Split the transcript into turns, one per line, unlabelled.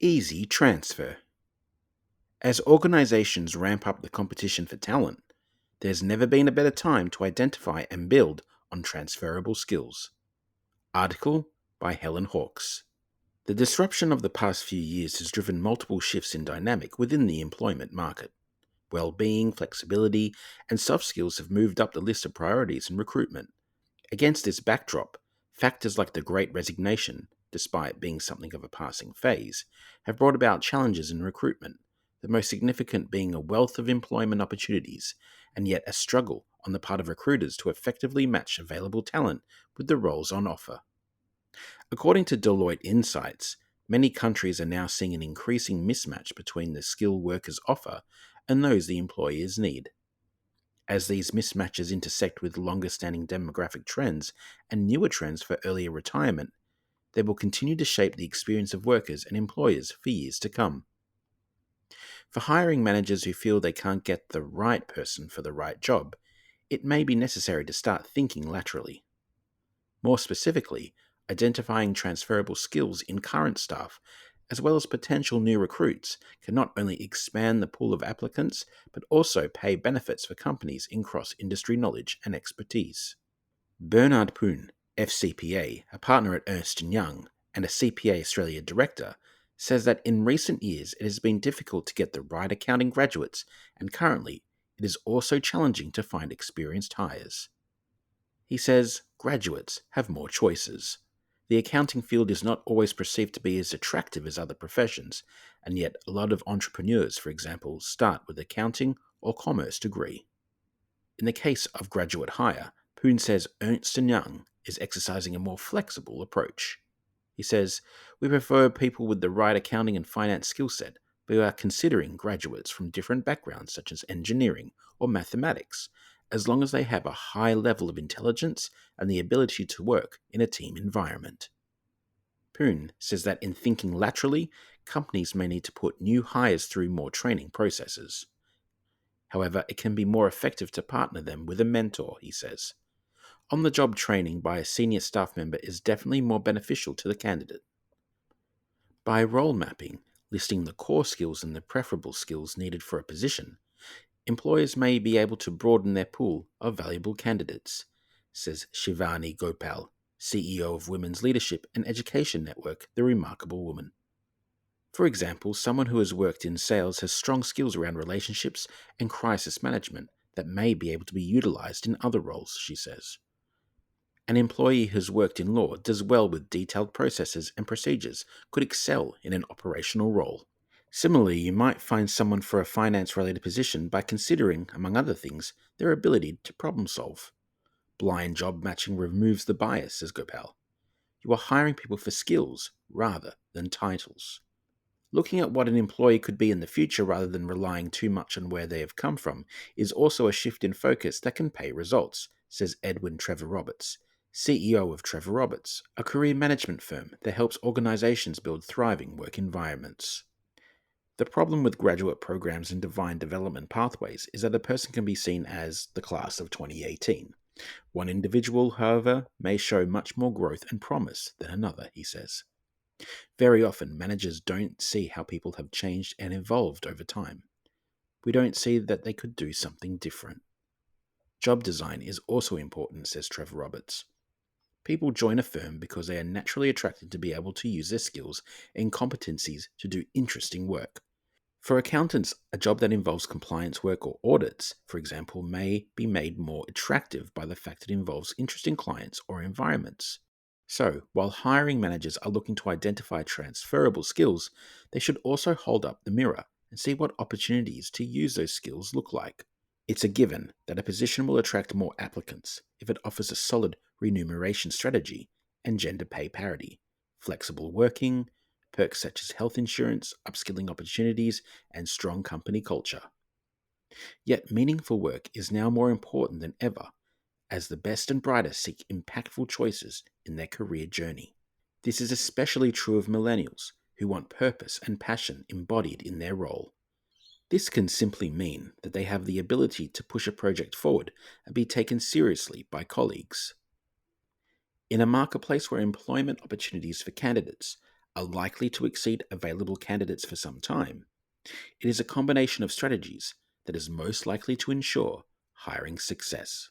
Easy transfer. As organizations ramp up the competition for talent, there's never been a better time to identify and build on transferable skills. Article by Helen Hawkes. The disruption of the past few years has driven multiple shifts in dynamic within the employment market. Well-being, flexibility, and soft skills have moved up the list of priorities in recruitment. Against this backdrop, factors like the Great Resignation, despite being something of a passing phase, have brought about challenges in recruitment, the most significant being a wealth of employment opportunities, and yet a struggle on the part of recruiters to effectively match available talent with the roles on offer. According to Deloitte Insights, many countries are now seeing an increasing mismatch between the skill workers offer and those the employers need. As these mismatches intersect with longer-standing demographic trends and newer trends for earlier retirement, they will continue to shape the experience of workers and employers for years to come. For hiring managers who feel they can't get the right person for the right job, it may be necessary to start thinking laterally. More specifically, identifying transferable skills in current staff, as well as potential new recruits, can not only expand the pool of applicants, but also pay benefits for companies in cross-industry knowledge and expertise. Bernard Poon, FCPA, a partner at Ernst & Young and a CPA Australia director, says that in recent years it has been difficult to get the right accounting graduates, and currently it is also challenging to find experienced hires. He says graduates have more choices. The accounting field is not always perceived to be as attractive as other professions, and yet a lot of entrepreneurs, for example, start with accounting or commerce degree. In the case of graduate hire, Poon says Ernst & Young is exercising a more flexible approach. He says, "We prefer people with the right accounting and finance skill set, but we are considering graduates from different backgrounds such as engineering or mathematics, as long as they have a high level of intelligence and the ability to work in a team environment." Poon says that in thinking laterally, companies may need to put new hires through more training processes. However, it can be more effective to partner them with a mentor, he says. On-the-job training by a senior staff member is definitely more beneficial to the candidate. By role mapping, listing the core skills and the preferable skills needed for a position, employers may be able to broaden their pool of valuable candidates, says Shivani Gopal, CEO of Women's Leadership and Education Network, The Remarkable Woman. For example, someone who has worked in sales has strong skills around relationships and crisis management that may be able to be utilized in other roles, she says. An employee who has worked in law, does well with detailed processes and procedures, could excel in an operational role. Similarly, you might find someone for a finance-related position by considering, among other things, their ability to problem solve. Blind job matching removes the bias, says Gopal. You are hiring people for skills rather than titles. Looking at what an employee could be in the future rather than relying too much on where they have come from is also a shift in focus that can pay results, says Edwin Trevor Roberts, CEO of Trevor Roberts, a career management firm that helps organizations build thriving work environments. The problem with graduate programs and defined development pathways is that a person can be seen as the class of 2018. One individual, however, may show much more growth and promise than another, he says. Very often, managers don't see how people have changed and evolved over time. We don't see that they could do something different. Job design is also important, says Trevor Roberts. People join a firm because they are naturally attracted to be able to use their skills and competencies to do interesting work. For accountants, a job that involves compliance work or audits, for example, may be made more attractive by the fact it involves interesting clients or environments. So, while hiring managers are looking to identify transferable skills, they should also hold up the mirror and see what opportunities to use those skills look like. It's a given that a position will attract more applicants if it offers a solid remuneration strategy and gender pay parity, flexible working, perks such as health insurance, upskilling opportunities, and strong company culture. Yet meaningful work is now more important than ever, as the best and brightest seek impactful choices in their career journey. This is especially true of millennials, who want purpose and passion embodied in their role. This can simply mean that they have the ability to push a project forward and be taken seriously by colleagues. In a marketplace where employment opportunities for candidates are likely to exceed available candidates for some time, it is a combination of strategies that is most likely to ensure hiring success.